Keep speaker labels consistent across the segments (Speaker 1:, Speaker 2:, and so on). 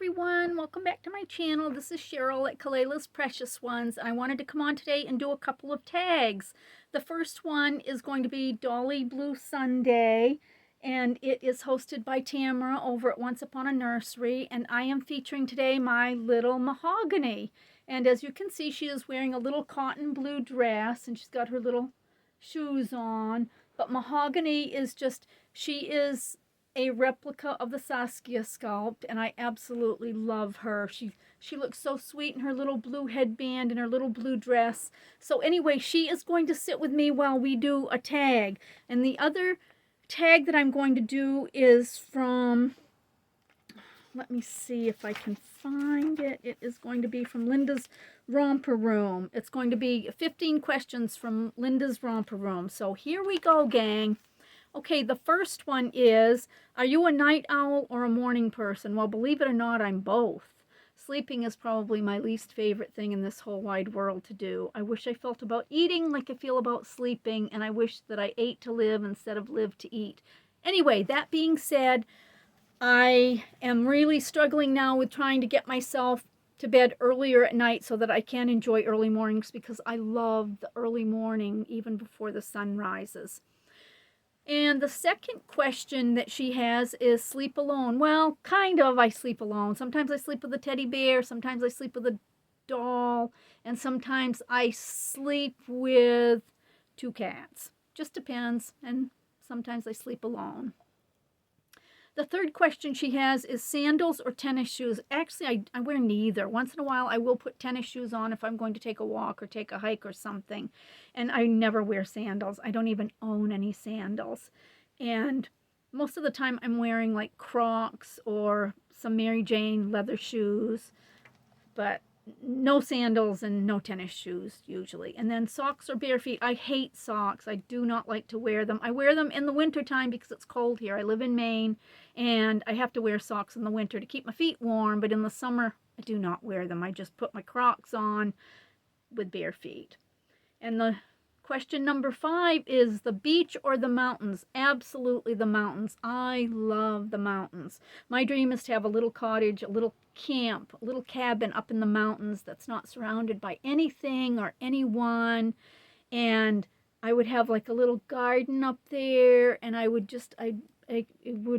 Speaker 1: everyone, welcome back to my channel. This is Cheryl at Kaleila's Precious Ones. I wanted to come on today and do a couple of tags. The first one is going to be Dolly Blue Sunday, and it is hosted by Tamara over at Once Upon a Nursery, and I am featuring today my little Mahogany. And as you can see, she is wearing a little cotton blue dress, and she's got her little shoes on. But Mahogany is she is a replica of the Saskia sculpt, and I absolutely love her. She looks so sweet in her little blue headband and her little blue dress. So anyway, she is going to sit with me while we do a tag. And the other tag that I'm going to do is from, let me see if I can find it. It is going to be from Linda's Romper Room. It's going to be 15 questions from Linda's Romper Room. So here we go, gang. Okay, the first one is, are you a night owl or a morning person? Well, believe it or not, I'm both. Sleeping is probably my least favorite thing in this whole wide world to do. I wish I felt about eating like I feel about sleeping, and I wish that I ate to live instead of live to eat. Anyway, that being said, I am really struggling now with trying to get myself to bed earlier at night so that I can enjoy early mornings, because I love the early morning even before the sun rises. And the second question that she has is sleep alone. Well, kind of I sleep alone. Sometimes I sleep with a teddy bear, sometimes I sleep with a doll, and sometimes I sleep with two cats. Just depends, and sometimes I sleep alone. The third question she has is sandals or tennis shoes. Actually, I wear neither. Once in a while, I will put tennis shoes on if I'm going to take a walk or take a hike or something. And I never wear sandals. I don't even own any sandals. And most of the time, I'm wearing like Crocs or some Mary Jane leather shoes. But no sandals and no tennis shoes usually. And then socks or bare feet. I hate socks. I do not like to wear them. I wear them in the wintertime because it's cold here. I live in Maine, and I have to wear socks in the winter to keep my feet warm, but in the summer I do not wear them. I just put my Crocs on with bare feet. And the question number 5 is the beach or the mountains? Absolutely the mountains. I love the mountains. My dream is to have a little cottage, a little camp, a little cabin up in the mountains that's not surrounded by anything or anyone. And I would have like a little garden up there, and I would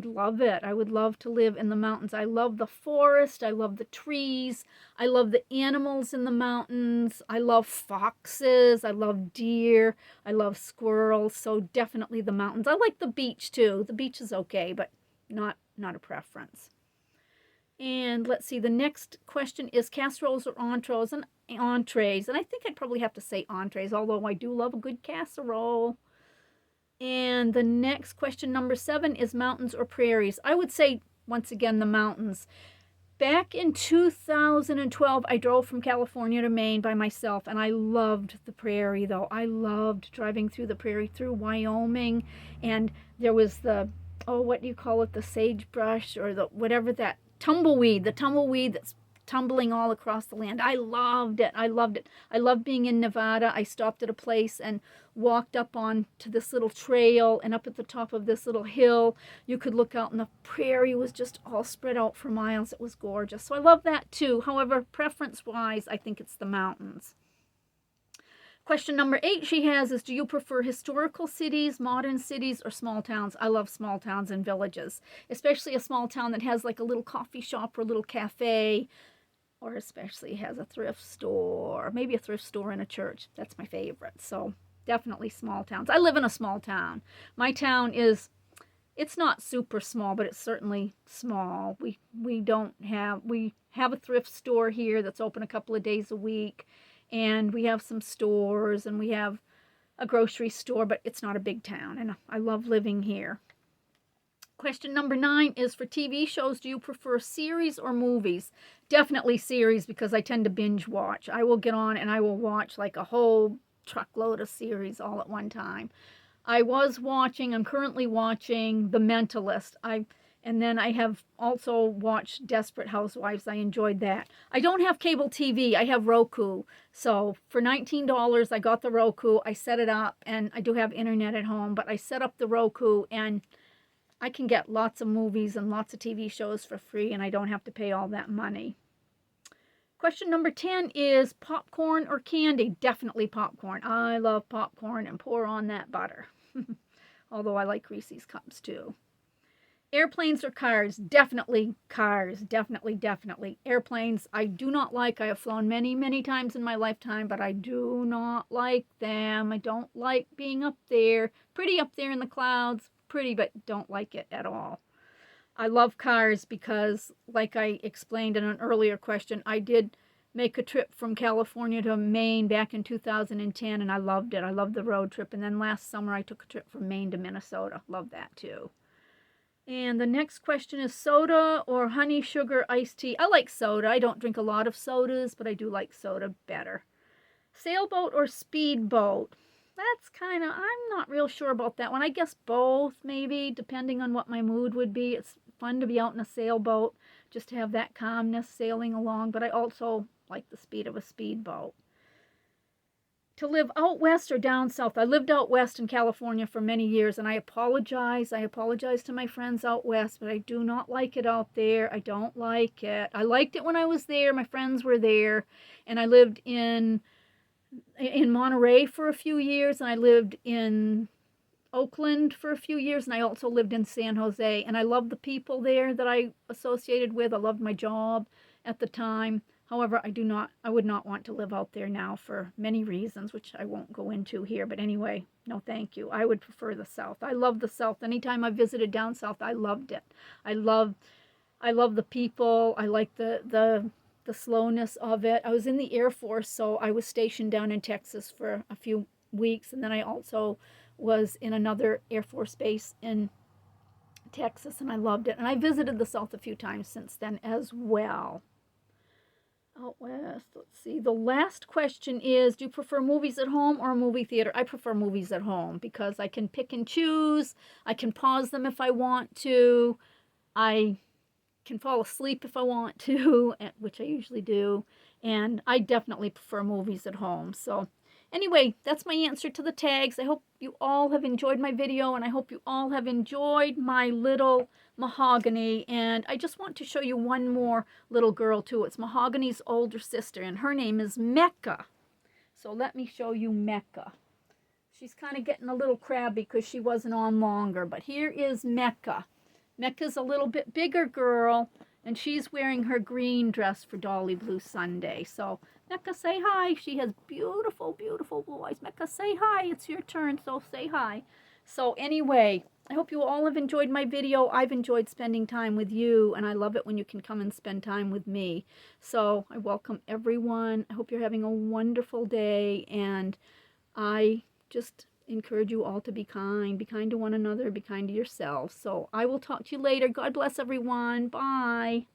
Speaker 1: love it. I would love to live in the mountains. I love the forest. I love the trees. I love the animals in the mountains. I love foxes. I love deer. I love squirrels. So definitely the mountains. I like the beach too. The beach is okay, but not a preference. And let's see, the next question is casseroles or entrees. And I think I'd probably have to say entrees, although I do love a good casserole. And the next question, number 7, is mountains or prairies. I would say, once again, the mountains. Back in 2012, I drove from California to Maine by myself, and I loved the prairie, though. I loved driving through the prairie, through Wyoming, and there was the, what do you call it, the sagebrush, or the whatever that, the tumbleweed that's tumbling all across the land. I loved it. I loved it. I loved being in Nevada. I stopped at a place and walked up on to this little trail, and up at the top of this little hill, you could look out, and the prairie was just all spread out for miles. It was gorgeous. So I love that too. However, preference-wise, I think it's the mountains. Question number 8 she has is, do you prefer historical cities, modern cities, or small towns? I love small towns and villages, especially a small town that has like a little coffee shop or a little cafe, or especially has a thrift store, maybe a thrift store and a church. That's my favorite. So definitely small towns. I live in a small town. My town it's not super small, but it's certainly small. We have a thrift store here that's open a couple of days a week, and we have some stores, and we have a grocery store, but it's not a big town, and I love living here. Question number 9 is for TV shows. Do you prefer series or movies? Definitely series, because I tend to binge watch. I will get on and I will watch like a whole truckload of series all at one time. I'm currently watching The Mentalist. And then I have also watched Desperate Housewives. I enjoyed that. I don't have cable TV. I have Roku. So for $19, I got the Roku. I set it up, and I do have internet at home, but I set up the Roku, and I can get lots of movies and lots of TV shows for free, and I don't have to pay all that money. Question number 10 is popcorn or candy? Definitely popcorn. I love popcorn, and pour on that butter. Although I like Reese's Cups too. Airplanes or cars? Definitely cars. Definitely, definitely. Airplanes, I do not like. I have flown many, many times in my lifetime, but I do not like them. I don't like being up there. Pretty up there in the clouds. Pretty, but don't like it at all. I love cars because, like I explained in an earlier question, I did make a trip from California to Maine back in 2010, and I loved it. I loved the road trip. And then last summer, I took a trip from Maine to Minnesota. Love that too. And the next question is soda or honey sugar iced tea? I like soda. I don't drink a lot of sodas, but I do like soda better. Sailboat or speedboat? That's kind of, I'm not real sure about that one. I guess both, maybe, depending on what my mood would be. It's fun to be out in a sailboat, just to have that calmness sailing along, but I also like the speed of a speedboat. To live out west or down south? I lived out west in California for many years, and I apologize. I apologize to my friends out west, but I do not like it out there. I don't like it. I liked it when I was there. My friends were there, and I lived in Monterey for a few years, and I lived in Oakland for a few years, and I also lived in San Jose, and I loved the people there that I associated with. I loved my job at the time. However, I would not want to live out there now for many reasons, which I won't go into here. But anyway, no thank you. I would prefer the South. I love the South. Anytime I visited down South, I loved it. I love the people. I like the slowness of it. I was in the Air Force, so I was stationed down in Texas for a few weeks, and then I also was in another Air Force base in Texas, and I loved it. And I visited the South a few times since then as well. Out west, let's see. The last question is, do you prefer movies at home or a movie theater? I prefer movies at home because I can pick and choose. I can pause them if I want to. I can fall asleep if I want to, which I usually do. And I definitely prefer movies at home. So anyway, that's my answer to the tags. I hope you all have enjoyed my video, and I hope you all have enjoyed my little Mahogany. And I just want to show you one more little girl too. It's Mahogany's older sister, and her name is Mecca. So let me show you Mecca. She's kind of getting a little crabby because she wasn't on longer, but here is Mecca. Mecca's a little bit bigger girl, and she's wearing her green dress for Dolly Blue Sunday. So Mecca, say hi. She has beautiful, beautiful blue eyes. Mecca, say hi. It's your turn, so say hi. So anyway, I hope you all have enjoyed my video. I've enjoyed spending time with you, and I love it when you can come and spend time with me. So I welcome everyone. I hope you're having a wonderful day, and I just encourage you all to be kind. Be kind to one another. Be kind to yourselves. So I will talk to you later. God bless everyone. Bye.